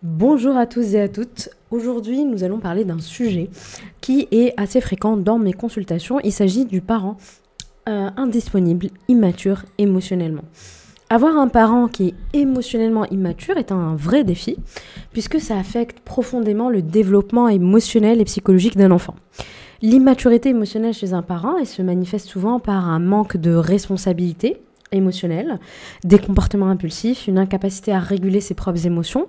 Bonjour à tous et à toutes. Aujourd'hui, nous allons parler d'un sujet qui est assez fréquent dans mes consultations. Il s'agit du parent indisponible, immature émotionnellement. Avoir un parent qui est émotionnellement immature est un vrai défi puisque ça affecte profondément le développement émotionnel et psychologique d'un enfant. L'immaturité émotionnelle chez un parent, elle se manifeste souvent par un manque de responsabilité émotionnelle, des comportements impulsifs, une incapacité à réguler ses propres émotions,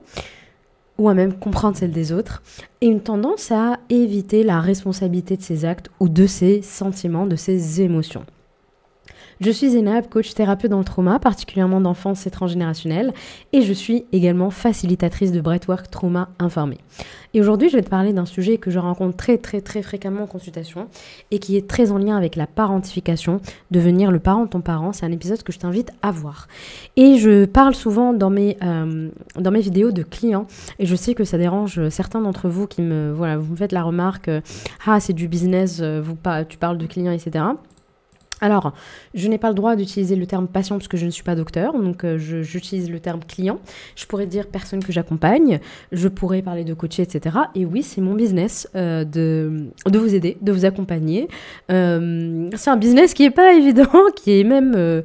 ou à même comprendre celle des autres, et une tendance à éviter la responsabilité de ses actes ou de ses sentiments, de ses émotions. Je suis Zénab, coach thérapeute dans le trauma, particulièrement d'enfance et transgénérationnelle, et je suis également facilitatrice de breathwork trauma informé. Et aujourd'hui, je vais te parler d'un sujet que je rencontre très fréquemment en consultation et qui est très en lien avec la parentification, devenir le parent de ton parent. C'est un épisode que je t'invite à voir. Et je parle souvent dans mes vidéos de clients, et je sais que ça dérange certains d'entre vous qui vous me faites la remarque « Ah, c'est du business, tu parles de clients, etc. » Alors, je n'ai pas le droit d'utiliser le terme patient parce que je ne suis pas docteur, donc j'utilise le terme client. Je pourrais dire personne que j'accompagne, je pourrais parler de coacher, etc. Et oui, c'est mon business de vous aider, de vous accompagner. C'est un business qui n'est pas évident, qui est même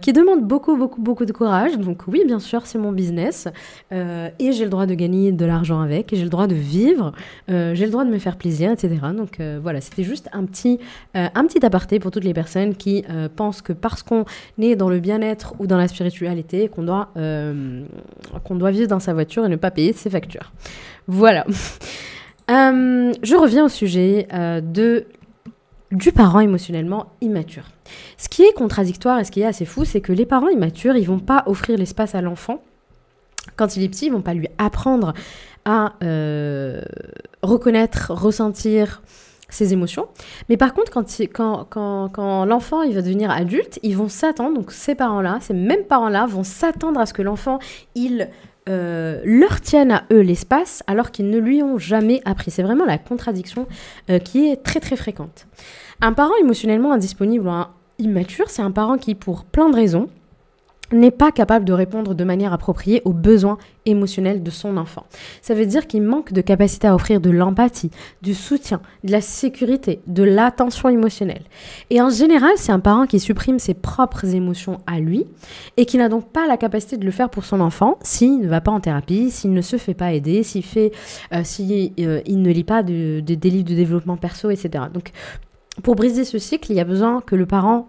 qui demande beaucoup de courage. Donc oui, bien sûr, c'est mon business et j'ai le droit de gagner de l'argent avec, et j'ai le droit de vivre, j'ai le droit de me faire plaisir, etc. Donc voilà, c'était juste un petit aparté pour toutes les personnes qui pensent que parce qu'on est dans le bien-être ou dans la spiritualité, qu'on doit vivre dans sa voiture et ne pas payer ses factures. Voilà. Je reviens au sujet du parent émotionnellement immature. Ce qui est contradictoire et ce qui est assez fou, c'est que les parents immatures, ils vont pas offrir l'espace à l'enfant. Quand il est petit, ils vont pas lui apprendre à reconnaître, ressentir ses émotions. Mais par contre, quand l'enfant il va devenir adulte, ils vont s'attendre, donc ces parents-là, ces mêmes parents-là vont s'attendre à ce que l'enfant, leur tienne à eux l'espace alors qu'ils ne lui ont jamais appris. C'est vraiment la contradiction qui est très fréquente. Un parent émotionnellement indisponible ou immature, c'est un parent qui, pour plein de raisons, n'est pas capable de répondre de manière appropriée aux besoins émotionnels de son enfant. Ça veut dire qu'il manque de capacité à offrir de l'empathie, du soutien, de la sécurité, de l'attention émotionnelle. Et en général, c'est un parent qui supprime ses propres émotions à lui et qui n'a donc pas la capacité de le faire pour son enfant s'il ne va pas en thérapie, s'il ne se fait pas aider, s'il ne lit pas des livres de développement perso, etc. Donc, pour briser ce cycle, il y a besoin que le parent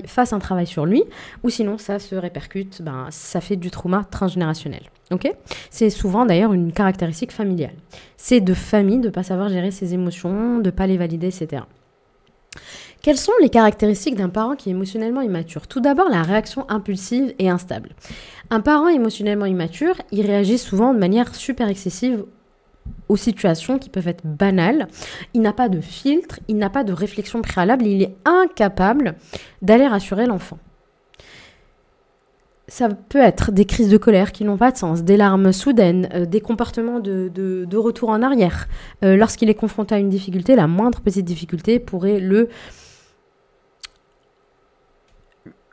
fasse un travail sur lui, ou sinon ça se répercute, ça fait du trauma transgénérationnel. Okay, c'est souvent d'ailleurs une caractéristique familiale. C'est de famille de ne pas savoir gérer ses émotions, de ne pas les valider, etc. Quelles sont les caractéristiques d'un parent qui est émotionnellement immature? Tout d'abord, la réaction impulsive et instable. Un parent émotionnellement immature, il réagit souvent de manière super excessive aux situations qui peuvent être banales. Il n'a pas de filtre, il n'a pas de réflexion préalable, il est incapable d'aller rassurer l'enfant. Ça peut être des crises de colère qui n'ont pas de sens, des larmes soudaines, des comportements de retour en arrière. Lorsqu'il est confronté à une difficulté, la moindre petite difficulté pourrait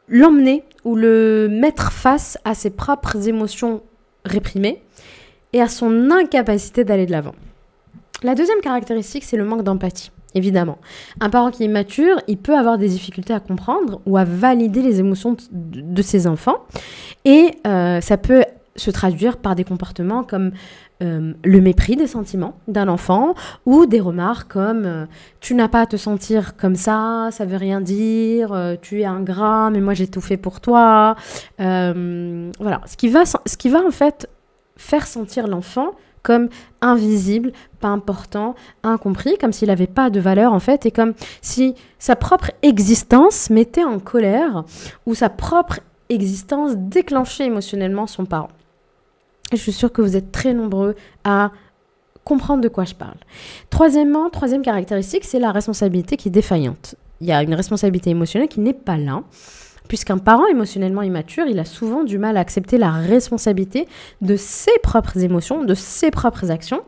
l'emmener ou le mettre face à ses propres émotions réprimées et à son incapacité d'aller de l'avant. La deuxième caractéristique, c'est le manque d'empathie, évidemment. Un parent qui est immature, il peut avoir des difficultés à comprendre ou à valider les émotions de ses enfants. Et ça peut se traduire par des comportements comme le mépris des sentiments d'un enfant ou des remarques comme tu n'as pas à te sentir comme ça veut rien dire, tu es ingrat, mais moi j'ai tout fait pour toi. Voilà, ce qui va en fait faire sentir l'enfant comme invisible, pas important, incompris, comme s'il n'avait pas de valeur en fait, et comme si sa propre existence mettait en colère ou sa propre existence déclenchait émotionnellement son parent. Et je suis sûre que vous êtes très nombreux à comprendre de quoi je parle. Troisième caractéristique, c'est la responsabilité qui est défaillante. Il y a une responsabilité émotionnelle qui n'est pas là. Puisqu'un parent émotionnellement immature, il a souvent du mal à accepter la responsabilité de ses propres émotions, de ses propres actions.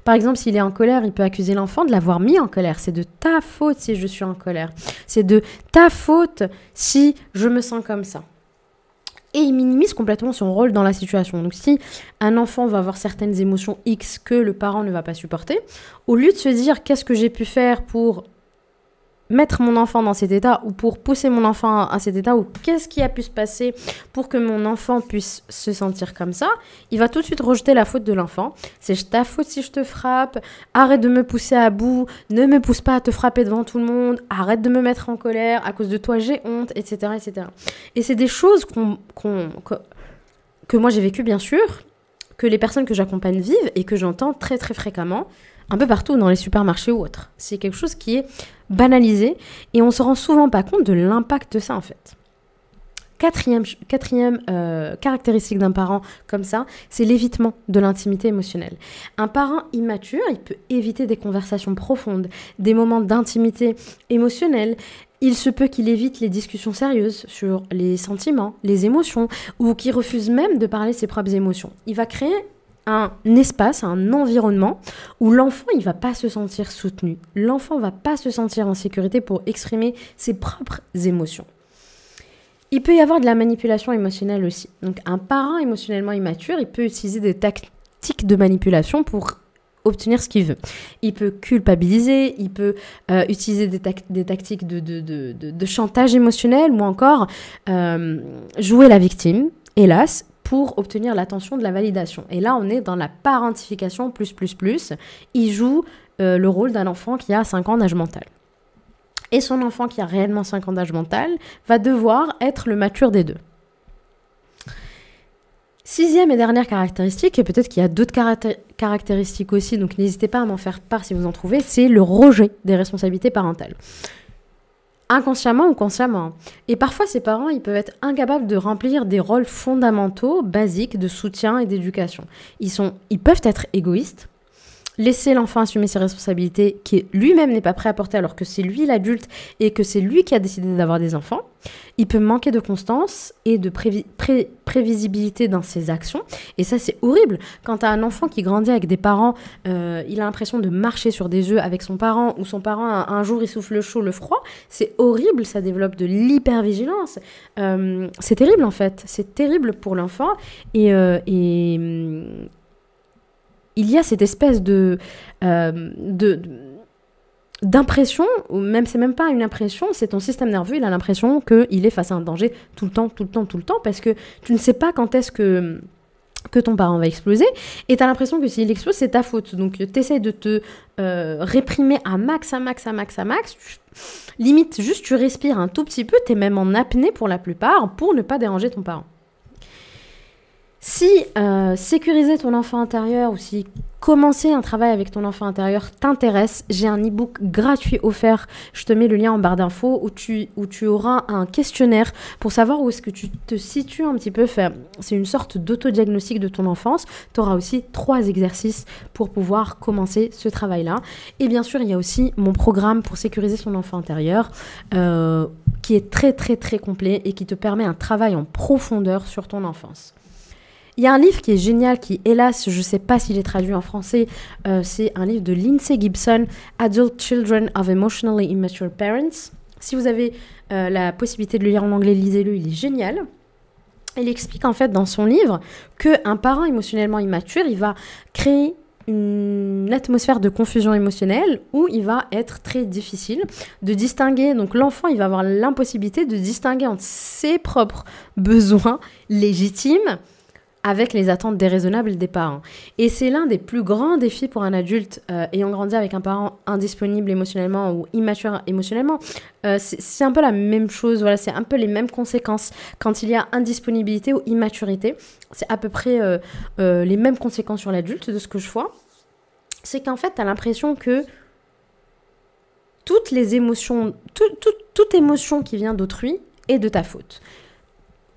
Par exemple, s'il est en colère, il peut accuser l'enfant de l'avoir mis en colère. C'est de ta faute si je suis en colère. C'est de ta faute si je me sens comme ça. et il minimise complètement son rôle dans la situation. Donc si un enfant va avoir certaines émotions X que le parent ne va pas supporter, au lieu de se dire qu'est-ce que j'ai pu faire pour mettre mon enfant dans cet état ou pour pousser mon enfant à cet état ou qu'est-ce qui a pu se passer pour que mon enfant puisse se sentir comme ça, il va tout de suite rejeter la faute de l'enfant. C'est ta faute si je te frappe, arrête de me pousser à bout, ne me pousse pas à te frapper devant tout le monde, arrête de me mettre en colère, à cause de toi j'ai honte, etc. etc. Et c'est des choses que moi j'ai vécues bien sûr, que les personnes que j'accompagne vivent et que j'entends très très fréquemment, un peu partout dans les supermarchés ou autres. C'est quelque chose qui est banalisé et on se rend souvent pas compte de l'impact de ça en fait. Quatrième caractéristique d'un parent comme ça, c'est l'évitement de l'intimité émotionnelle. Un parent immature, il peut éviter des conversations profondes, des moments d'intimité émotionnelle. Il se peut qu'il évite les discussions sérieuses sur les sentiments, les émotions, ou qu'il refuse même de parler ses propres émotions. Il va créer un espace, un environnement où l'enfant, il va pas se sentir soutenu. L'enfant va pas se sentir en sécurité pour exprimer ses propres émotions. Il peut y avoir de la manipulation émotionnelle aussi. Donc, un parent émotionnellement immature, il peut utiliser des tactiques de manipulation pour obtenir ce qu'il veut. Il peut culpabiliser, il peut utiliser des tactiques de chantage émotionnel ou encore jouer la victime, hélas, pour obtenir l'attention de la validation. Et là, on est dans la parentification plus. Il joue le rôle d'un enfant qui a 5 ans d'âge mental. Et son enfant qui a réellement 5 ans d'âge mental va devoir être le mature des deux. 6e et dernière caractéristique, et peut-être qu'il y a d'autres caractéristiques aussi, donc n'hésitez pas à m'en faire part si vous en trouvez, c'est le rejet des responsabilités parentales. Inconsciemment ou consciemment. Et parfois, ces parents, ils peuvent être incapables de remplir des rôles fondamentaux, basiques, de soutien et d'éducation. Ils peuvent être égoïstes, laisser l'enfant assumer ses responsabilités qui lui-même n'est pas prêt à porter alors que c'est lui l'adulte et que c'est lui qui a décidé d'avoir des enfants. Il peut manquer de constance et de prévisibilité dans ses actions. Et ça, c'est horrible. Quand tu as un enfant qui grandit avec des parents, il a l'impression de marcher sur des œufs avec son parent ou son parent, un jour, il souffle le chaud, le froid. C'est horrible, ça développe de l'hypervigilance. C'est terrible, en fait. C'est terrible pour l'enfant. Et il y a cette espèce d'impression, ou même c'est même pas une impression, c'est ton système nerveux, il a l'impression qu'il est face à un danger tout le temps, parce que tu ne sais pas quand est-ce que ton parent va exploser, et tu as l'impression que s'il explose, c'est ta faute. Donc tu essaies de te réprimer à max, limite juste tu respires un tout petit peu, tu es même en apnée pour la plupart, pour ne pas déranger ton parent. Si sécuriser ton enfant intérieur ou si commencer un travail avec ton enfant intérieur t'intéresse, j'ai un e-book gratuit offert. Je te mets le lien en barre d'infos où tu auras un questionnaire pour savoir où est-ce que tu te situes un petit peu. C'est une sorte d'autodiagnostic de ton enfance. Tu auras aussi 3 exercices pour pouvoir commencer ce travail-là. Et bien sûr, il y a aussi mon programme pour sécuriser son enfant intérieur qui est très, très, très complet et qui te permet un travail en profondeur sur ton enfance. Il y a un livre qui est génial, qui, hélas, je ne sais pas s'il est traduit en français, c'est un livre de Lindsay Gibson, Adult Children of Emotionally Immature Parents. Si vous avez la possibilité de le lire en anglais, lisez-le, il est génial. Il explique en fait dans son livre qu'un parent émotionnellement immature, il va créer une atmosphère de confusion émotionnelle où il va être très difficile de distinguer. Donc l'enfant, il va avoir l'impossibilité de distinguer entre ses propres besoins légitimes avec les attentes déraisonnables des parents. Et c'est l'un des plus grands défis pour un adulte ayant grandi avec un parent indisponible émotionnellement ou immature émotionnellement. C'est un peu la même chose, voilà, c'est un peu les mêmes conséquences. Quand il y a indisponibilité ou immaturité, c'est à peu près les mêmes conséquences sur l'adulte de ce que je vois. C'est qu'en fait, tu as l'impression que toutes les émotions, toute émotion qui vient d'autrui est de ta faute.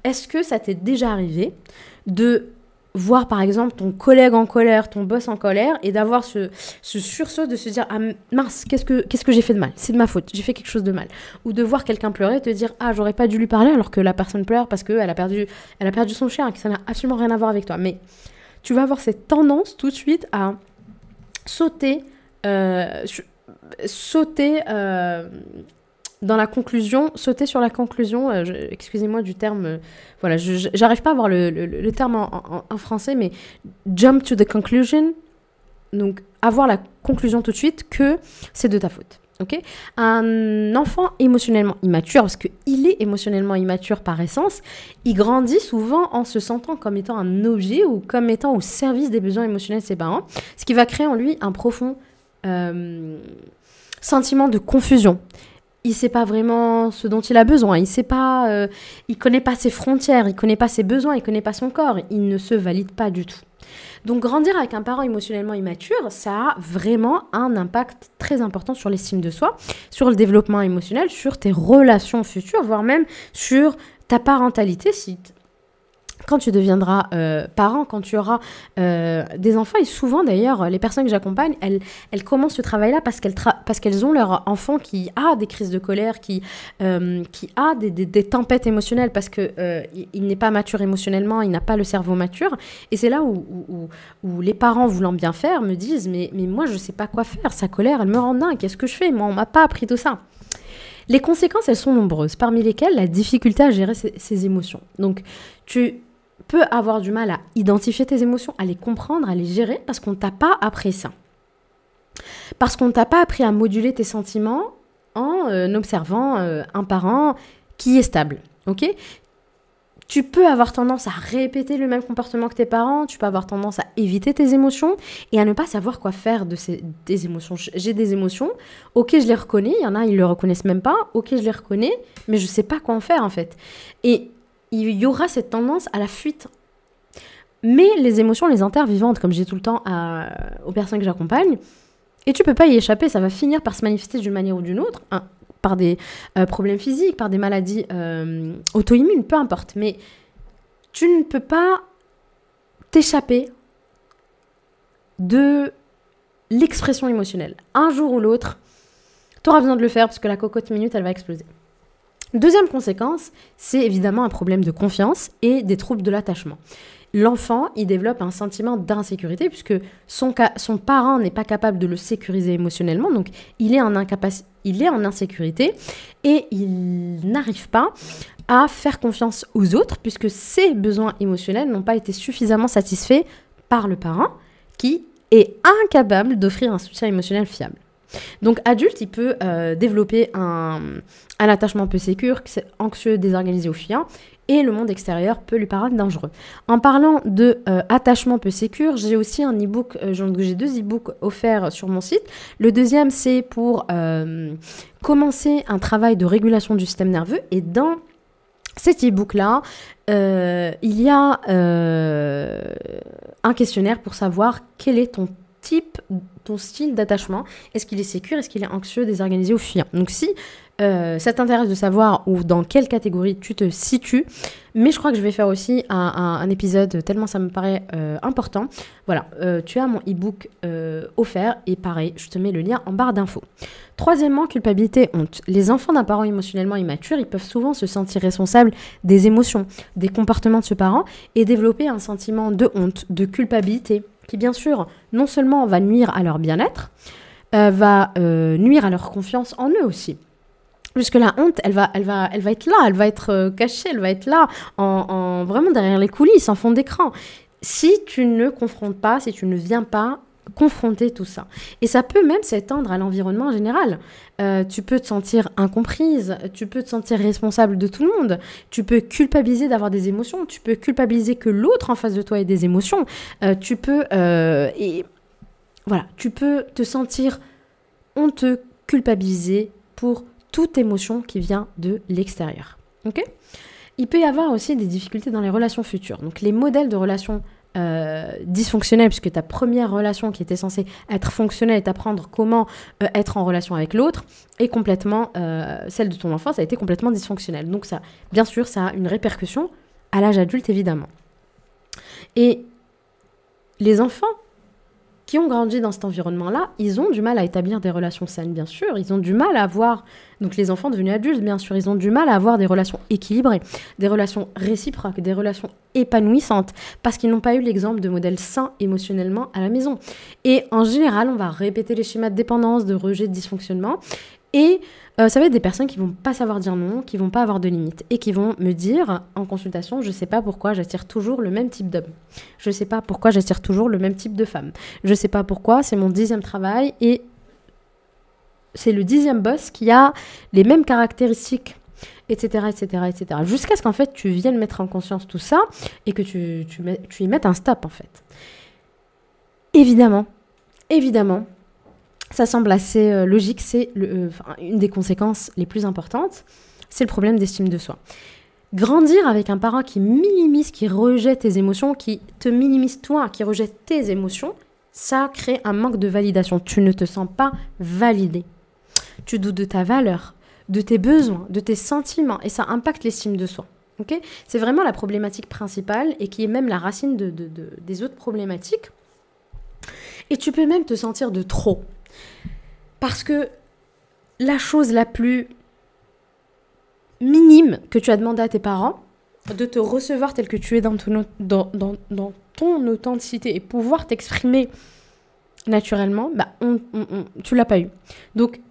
Est-ce que ça t'est déjà arrivé de voir par exemple ton collègue en colère, ton boss en colère et d'avoir ce sursaut de se dire « Ah mince, qu'est-ce que j'ai fait de mal ? C'est de ma faute, j'ai fait quelque chose de mal. » Ou de voir quelqu'un pleurer et te dire « Ah, j'aurais pas dû lui parler alors que la personne pleure parce qu'elle a perdu son chien et que ça n'a absolument rien à voir avec toi. » Mais tu vas avoir cette tendance tout de suite à sauter dans la conclusion, sauter sur la conclusion, excusez-moi du terme, voilà, j'arrive pas à voir le terme en français, mais jump to the conclusion, donc avoir la conclusion tout de suite que c'est de ta faute. Okay, un enfant émotionnellement immature, parce qu'il est émotionnellement immature par essence, il grandit souvent en se sentant comme étant un objet ou comme étant au service des besoins émotionnels de ses parents, ce qui va créer en lui un profond sentiment de confusion. Il sait pas vraiment ce dont il a besoin, il connaît pas ses frontières, il connaît pas ses besoins, il connaît pas son corps, il ne se valide pas du tout. Donc grandir avec un parent émotionnellement immature, ça a vraiment un impact très important sur l'estime de soi, sur le développement émotionnel, sur tes relations futures, voire même sur ta parentalité quand tu deviendras parent, quand tu auras des enfants. Et souvent d'ailleurs, les personnes que j'accompagne, elles commencent ce travail-là parce qu'elles ont leur enfant qui a des crises de colère, qui a des tempêtes émotionnelles parce qu'il n'est pas mature émotionnellement, il n'a pas le cerveau mature. Et c'est là où les parents voulant bien faire me disent mais moi je ne sais pas quoi faire, sa colère elle me rend dingue, qu'est-ce que je fais? Moi on ne m'a pas appris tout ça. Les conséquences, elles sont nombreuses, parmi lesquelles la difficulté à gérer ses émotions. Donc tu peux avoir du mal à identifier tes émotions, à les comprendre, à les gérer, parce qu'on ne t'a pas appris ça. Parce qu'on ne t'a pas appris à moduler tes sentiments en observant un parent qui est stable. Ok ? Tu peux avoir tendance à répéter le même comportement que tes parents, tu peux avoir tendance à éviter tes émotions et à ne pas savoir quoi faire des émotions. J'ai des émotions, ok, je les reconnais, il y en a, ils ne le reconnaissent même pas, ok, je les reconnais, mais je ne sais pas quoi en faire en fait. Et il y aura cette tendance à la fuite. Mais les émotions, les intervivantes, comme je dis tout le temps aux personnes que j'accompagne, et tu peux pas y échapper, ça va finir par se manifester d'une manière ou d'une autre, par des problèmes physiques, par des maladies auto-immunes, peu importe. Mais tu ne peux pas t'échapper de l'expression émotionnelle. Un jour ou l'autre, tu auras besoin de le faire parce que la cocotte minute, elle va exploser. Deuxième conséquence, c'est évidemment un problème de confiance et des troubles de l'attachement. L'enfant, il développe un sentiment d'insécurité puisque son parent n'est pas capable de le sécuriser émotionnellement, donc il est en insécurité et il n'arrive pas à faire confiance aux autres puisque ses besoins émotionnels n'ont pas été suffisamment satisfaits par le parent qui est incapable d'offrir un soutien émotionnel fiable. Donc adulte, il peut développer un attachement peu sécure, anxieux, désorganisé ou fuyant, et le monde extérieur peut lui paraître dangereux. En parlant de attachement peu sécure, j'ai aussi un e-book, j'ai 2 e-books offerts sur mon site. Le deuxième, c'est pour commencer un travail de régulation du système nerveux, et dans cet e-book-là, il y a un questionnaire pour savoir quel est ton style d'attachement. Est-ce qu'il est sécure, est-ce qu'il est anxieux, désorganisé ou fuyant? Donc si ça t'intéresse de savoir ou dans quelle catégorie tu te situes, mais je crois que je vais faire aussi un épisode tellement ça me paraît important. Voilà, tu as mon e-book offert et pareil, je te mets le lien en barre d'infos. Troisièmement, culpabilité, honte. Les enfants d'un parent émotionnellement immature, ils peuvent souvent se sentir responsables des émotions, des comportements de ce parent et développer un sentiment de honte, de culpabilité, qui bien sûr, non seulement va nuire à leur bien-être, va nuire à leur confiance en eux aussi. Puisque la honte, elle va être là, elle va être cachée, elle va être là, vraiment derrière les coulisses, en fond d'écran. Si tu ne confrontes pas, si tu ne viens pas confronter tout ça. Et ça peut même s'étendre à l'environnement en général. Tu peux te sentir incomprise, tu peux te sentir responsable de tout le monde, tu peux culpabiliser d'avoir des émotions, tu peux culpabiliser que l'autre en face de toi ait des émotions, tu peux te sentir honteux, culpabilisé pour toute émotion qui vient de l'extérieur. Okay ? Il peut y avoir aussi des difficultés dans les relations futures. Donc les modèles de relations dysfonctionnelles, puisque ta première relation qui était censée être fonctionnelle et t'apprendre comment être en relation avec l'autre, est complètement, celle de ton enfant, ça a été complètement dysfonctionnelle. Donc ça, bien sûr, ça a une répercussion à l'âge adulte, évidemment. Et les enfants qui ont grandi dans cet environnement-là, ils ont du mal à établir des relations saines, bien sûr. Ils ont du mal à avoir, donc les enfants devenus adultes, bien sûr, ils ont du mal à avoir des relations équilibrées, des relations réciproques, des relations épanouissantes, parce qu'ils n'ont pas eu l'exemple de modèles sains émotionnellement à la maison. Et en général, on va répéter les schémas de dépendance, de rejet, de dysfonctionnement, Et ça va être des personnes qui vont pas savoir dire non, qui vont pas avoir de limites et qui vont me dire en consultation, je sais pas pourquoi j'attire toujours le même type d'homme. Je sais pas pourquoi j'attire toujours le même type de femme. Je sais pas pourquoi, c'est mon 10e travail et c'est le 10e boss qui a les mêmes caractéristiques, etc., etc., etc. Jusqu'à ce qu'en fait, tu viennes mettre en conscience tout ça et que tu y mettes un stop, en fait. Évidemment, ça semble assez logique, c'est une des conséquences les plus importantes, c'est le problème d'estime de soi. Grandir avec un parent qui minimise, qui rejette tes émotions, qui te minimise toi, qui rejette tes émotions, ça crée un manque de validation. Tu ne te sens pas validé. Tu doutes de ta valeur, de tes besoins, de tes sentiments, et ça impacte l'estime de soi. Okay, c'est vraiment la problématique principale et qui est même la racine des autres problématiques. Et tu peux même te sentir de trop. Parce que la chose la plus minime que tu as demandé à tes parents, de te recevoir tel que tu es dans ton authenticité et pouvoir t'exprimer naturellement, tu l'as pas eu. Donc,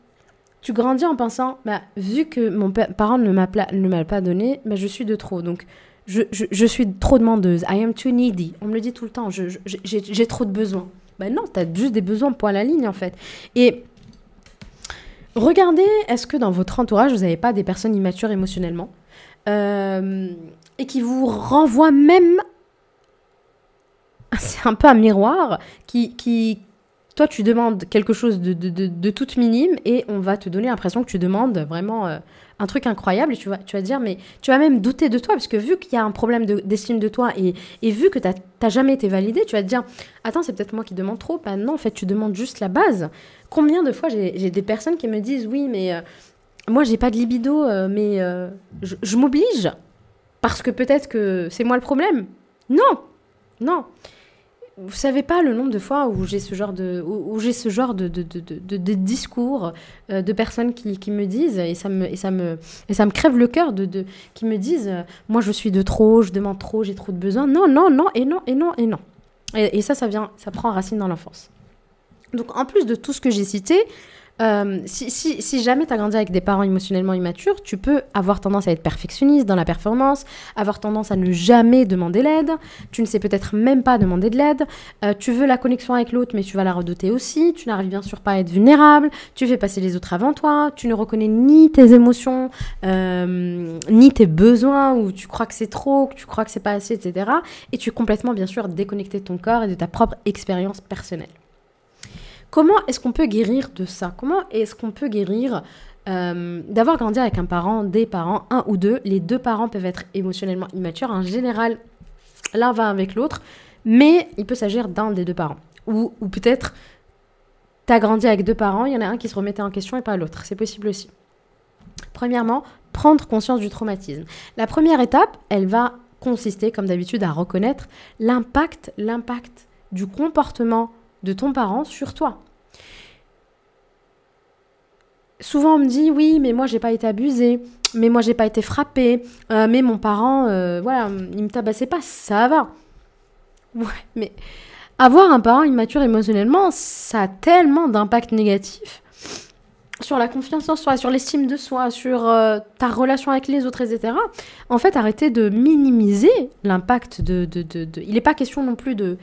tu grandis en pensant, vu que mon parent ne m'a pas donné, je suis de trop. Donc, je suis trop demandeuse. I am too needy. On me le dit tout le temps. J'ai trop de besoins. Non, tu as juste des besoins point à la ligne, en fait. Et regardez, est-ce que dans votre entourage, vous n'avez pas des personnes immatures émotionnellement et qui vous renvoient même... C'est un peu un miroir toi, tu demandes quelque chose de toute minime et on va te donner l'impression que tu demandes vraiment un truc incroyable et tu vas dire, mais tu vas même douter de toi parce que vu qu'il y a un problème d'estime de toi et vu que tu n'as jamais été validé, tu vas te dire, attends, c'est peut-être moi qui demande trop. Non, en fait, tu demandes juste la base. Combien de fois j'ai des personnes qui me disent, oui, mais moi, j'ai pas de libido, mais je m'oblige parce que peut-être que c'est moi le problème. Non. Vous savez pas le nombre de fois où j'ai ce genre de discours de personnes qui me disent et ça me crève le cœur qui me disent moi je suis de trop, je demande trop, j'ai trop de besoins. Non et ça prend racine dans l'enfance. Donc en plus de tout ce que j'ai cité, si jamais tu as grandi avec des parents émotionnellement immatures, tu peux avoir tendance à être perfectionniste dans la performance, avoir tendance à ne jamais demander l'aide, tu ne sais peut-être même pas demander de l'aide, tu veux la connexion avec l'autre mais tu vas la redouter aussi, tu n'arrives bien sûr pas à être vulnérable, tu fais passer les autres avant toi, tu ne reconnais ni tes émotions, ni tes besoins, ou tu crois que c'est trop, que tu crois que c'est pas assez, etc. Et tu es complètement bien sûr déconnecté de ton corps et de ta propre expérience personnelle. Comment est-ce qu'on peut guérir de ça? Comment est-ce qu'on peut guérir d'avoir grandi avec un parent, des parents, un ou deux? Les deux parents peuvent être émotionnellement immatures. En général, l'un va avec l'autre, mais il peut s'agir d'un des deux parents. Ou peut-être, tu as grandi avec deux parents, il y en a un qui se remettait en question et pas l'autre. C'est possible aussi. Premièrement, prendre conscience du traumatisme. La première étape, elle va consister, comme d'habitude, à reconnaître l'impact du comportement de ton parent sur toi. Souvent on me dit oui mais moi j'ai pas été abusée, mais moi j'ai pas été frappée, mais mon parent il me tabassait pas, ça va. Ouais, mais avoir un parent immature émotionnellement, ça a tellement d'impact négatif sur la confiance en soi, sur l'estime de soi, sur ta relation avec les autres, etc. En fait, arrêtez de minimiser l'impact Il n'est pas question non plus de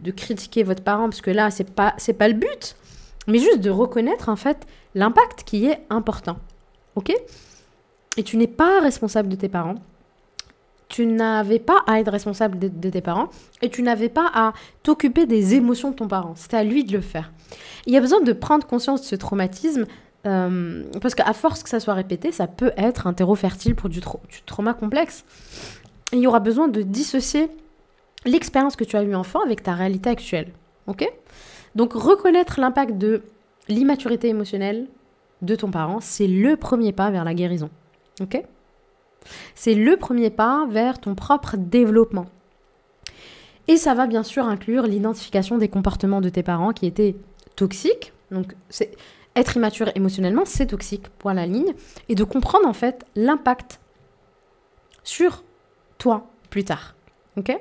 critiquer votre parent, parce que là, c'est pas le but, mais juste de reconnaître, en fait, l'impact qui est important. Ok? Et tu n'es pas responsable de tes parents. Tu n'avais pas à être responsable de tes parents et tu n'avais pas à t'occuper des émotions de ton parent. C'était à lui de le faire. Il y a besoin de prendre conscience de ce traumatisme parce qu'à force que ça soit répété, ça peut être un terreau fertile pour du trauma complexe. Et il y aura besoin de dissocier l'expérience que tu as eue enfant avec ta réalité actuelle. Ok? Donc reconnaître l'impact de l'immaturité émotionnelle de ton parent, c'est le premier pas vers la guérison. Ok? C'est le premier pas vers ton propre développement. Et ça va bien sûr inclure l'identification des comportements de tes parents qui étaient toxiques. Donc, être immature émotionnellement, c'est toxique, point à la ligne. Et de comprendre en fait l'impact sur toi plus tard. Ok.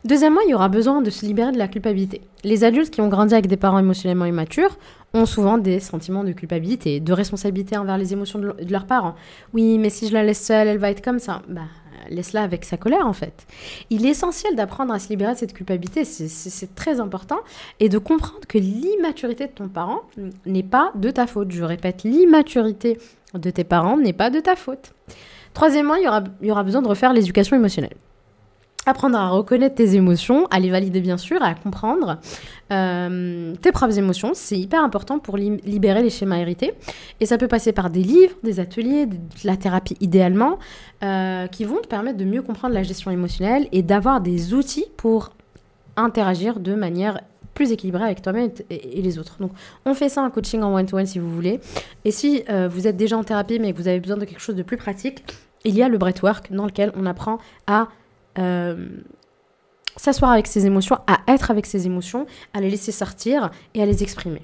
Deuxièmement, il y aura besoin de se libérer de la culpabilité. Les adultes qui ont grandi avec des parents émotionnellement immatures ont souvent des sentiments de culpabilité, de responsabilité envers les émotions de leurs parents. Oui, mais si je la laisse seule, elle va être comme ça. Bah, laisse-la avec sa colère, en fait. Il est essentiel d'apprendre à se libérer de cette culpabilité, c'est très important, et de comprendre que l'immaturité de ton parent n'est pas de ta faute. Je répète, l'immaturité de tes parents n'est pas de ta faute. Troisièmement, il y aura besoin de refaire l'éducation émotionnelle. Apprendre à reconnaître tes émotions, à les valider bien sûr, à comprendre tes propres émotions, c'est hyper important pour libérer les schémas hérités. Et ça peut passer par des livres, des ateliers, de la thérapie idéalement, qui vont te permettre de mieux comprendre la gestion émotionnelle et d'avoir des outils pour interagir de manière plus équilibrée avec toi-même et les autres. Donc, on fait ça en coaching en one-to-one si vous voulez. Et si vous êtes déjà en thérapie mais que vous avez besoin de quelque chose de plus pratique, il y a le breathwork dans lequel on apprend à s'asseoir avec ses émotions, à être avec ses émotions, à les laisser sortir et à les exprimer.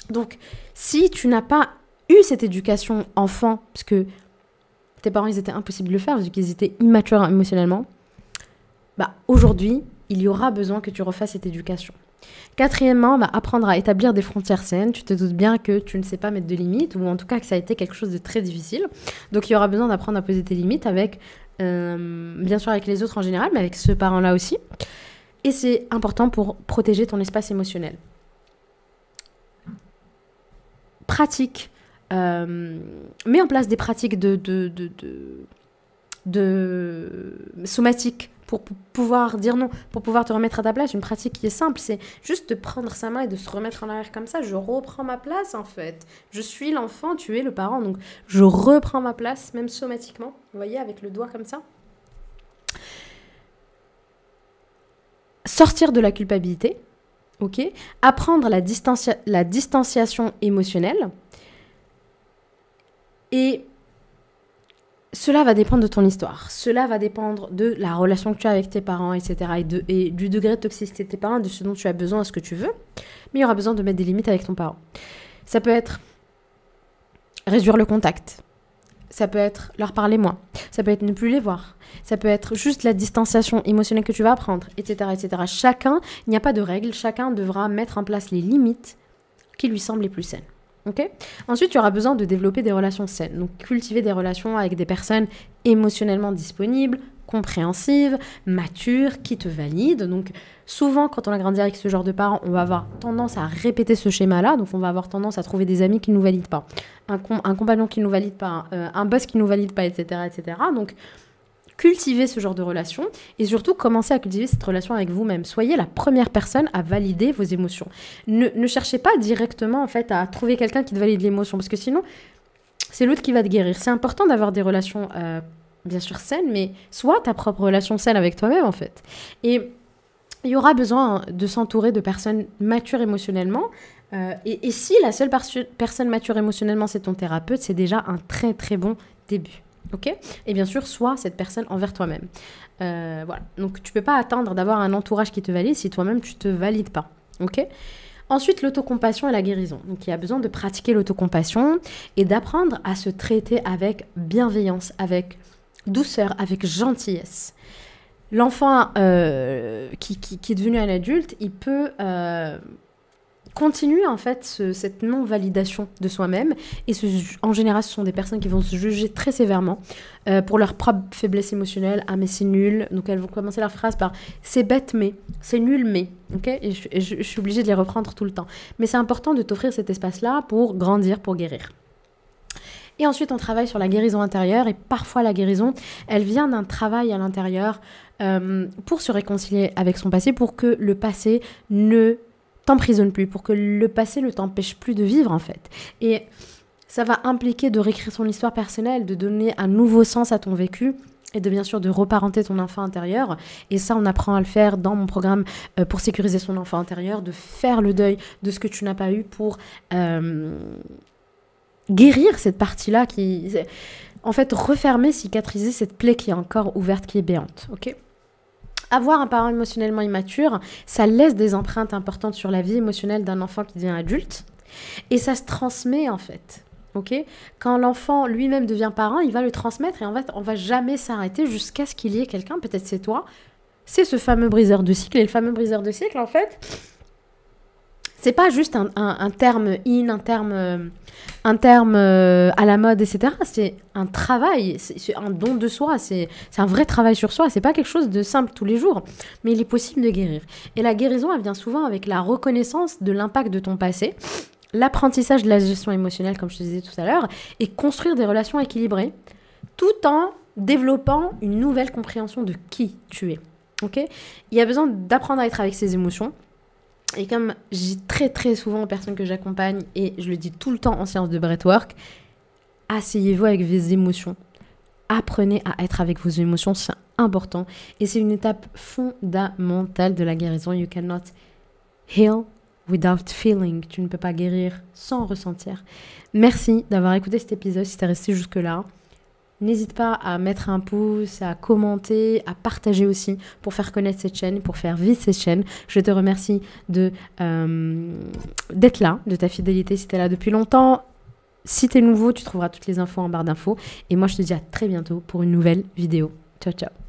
Donc, si tu n'as pas eu cette éducation enfant, parce que tes parents, ils étaient impossibles de le faire, vu qu'ils étaient immatures émotionnellement, bah, aujourd'hui, il y aura besoin que tu refasses cette éducation. Quatrièmement, apprendre à établir des frontières saines. Tu te doutes bien que tu ne sais pas mettre de limites, ou en tout cas que ça a été quelque chose de très difficile. Donc, il y aura besoin d'apprendre à poser tes limites avec... bien sûr avec les autres en général, mais avec ce parent-là aussi. Et c'est important pour protéger ton espace émotionnel. Pratique. Mets en place des pratiques de somatique pour pouvoir dire non, pour pouvoir te remettre à ta place. Une pratique qui est simple, c'est juste de prendre sa main et de se remettre en arrière comme ça. Je reprends ma place en fait. Je suis l'enfant, tu es le parent, donc je reprends ma place, même somatiquement. Vous voyez, avec le doigt comme ça. Sortir de la culpabilité, ok. Apprendre la distanciation émotionnelle. Et cela va dépendre de ton histoire. Cela va dépendre de la relation que tu as avec tes parents, etc. Et du degré de toxicité de tes parents, de ce dont tu as besoin, de ce que tu veux. Mais il y aura besoin de mettre des limites avec ton parent. Ça peut être réduire le contact. Ça peut être leur parler moins. Ça peut être ne plus les voir. Ça peut être juste la distanciation émotionnelle que tu vas apprendre, etc., etc. Chacun, il n'y a pas de règle. Chacun devra mettre en place les limites qui lui semblent les plus saines. Okay. Ensuite, tu auras besoin de développer des relations saines. Donc, cultiver des relations avec des personnes émotionnellement disponibles, compréhensives, matures, qui te valident. Donc, souvent, quand on a grandi avec ce genre de parents, on va avoir tendance à répéter ce schéma-là. Donc, on va avoir tendance à trouver des amis qui ne nous valident pas, un compagnon qui ne nous valide pas, un boss qui ne nous valide pas, etc., etc. Donc, cultiver ce genre de relation et surtout commencer à cultiver cette relation avec vous-même. Soyez la première personne à valider vos émotions. Ne cherchez pas directement en fait à trouver quelqu'un qui te valide l'émotion parce que sinon c'est l'autre qui va te guérir. C'est important d'avoir des relations bien sûr saines, mais sois ta propre relation saine avec toi-même en fait. Et il y aura besoin de s'entourer de personnes matures émotionnellement. Et si la seule personne mature émotionnellement c'est ton thérapeute, c'est déjà un très très bon début. Ok. Et bien sûr, sois cette personne envers toi-même. Voilà. Donc, tu ne peux pas attendre d'avoir un entourage qui te valide si toi-même, tu ne te valides pas. Ok. Ensuite, l'autocompassion et la guérison. Donc, il y a besoin de pratiquer l'autocompassion et d'apprendre à se traiter avec bienveillance, avec douceur, avec gentillesse. L'enfant qui est devenu un adulte, il peut... continuer en fait cette non-validation de soi-même et en général ce sont des personnes qui vont se juger très sévèrement pour leur propre faiblesse émotionnelle. Ah mais c'est nul, donc elles vont commencer leur phrase par c'est bête mais, c'est nul mais, ok. Et je suis obligée de les reprendre tout le temps, mais c'est important de t'offrir cet espace-là pour grandir, pour guérir. Et ensuite on travaille sur la guérison intérieure et parfois la guérison elle vient d'un travail à l'intérieur pour se réconcilier avec son passé, pour que le passé ne t'emprisonne plus, pour que le passé ne t'empêche plus de vivre en fait. Et ça va impliquer de réécrire son histoire personnelle, de donner un nouveau sens à ton vécu et de bien sûr de reparenter ton enfant intérieur. Et ça, on apprend à le faire dans mon programme pour sécuriser son enfant intérieur, de faire le deuil de ce que tu n'as pas eu pour guérir cette partie-là qui... En fait, refermer, cicatriser cette plaie qui est encore ouverte, qui est béante, ok ? Avoir un parent émotionnellement immature, ça laisse des empreintes importantes sur la vie émotionnelle d'un enfant qui devient adulte. Et ça se transmet en fait. Okay. Quand l'enfant lui-même devient parent, il va le transmettre et en fait, on ne va jamais s'arrêter jusqu'à ce qu'il y ait quelqu'un, peut-être c'est toi, c'est ce fameux briseur de cycle. Et le fameux briseur de cycle, en fait, c'est pas juste un terme un terme à la mode, etc. C'est un travail, c'est un don de soi, c'est un vrai travail sur soi. C'est pas quelque chose de simple tous les jours, mais il est possible de guérir. Et la guérison, elle vient souvent avec la reconnaissance de l'impact de ton passé, l'apprentissage de la gestion émotionnelle, comme je te disais tout à l'heure, et construire des relations équilibrées, tout en développant une nouvelle compréhension de qui tu es. Ok ? Il y a besoin d'apprendre à être avec ses émotions. Et comme je dis très très souvent aux personnes que j'accompagne, et je le dis tout le temps en séance de breathwork, asseyez-vous avec vos émotions. Apprenez à être avec vos émotions, c'est important. Et c'est une étape fondamentale de la guérison. You cannot heal without feeling. Tu ne peux pas guérir sans ressentir. Merci d'avoir écouté cet épisode si tu es resté jusque-là. N'hésite pas à mettre un pouce, à commenter, à partager aussi pour faire connaître cette chaîne, pour faire vivre cette chaîne. Je te remercie d'être là, de ta fidélité si tu es là depuis longtemps. Si tu es nouveau, tu trouveras toutes les infos en barre d'infos. Et moi, je te dis à très bientôt pour une nouvelle vidéo. Ciao, ciao.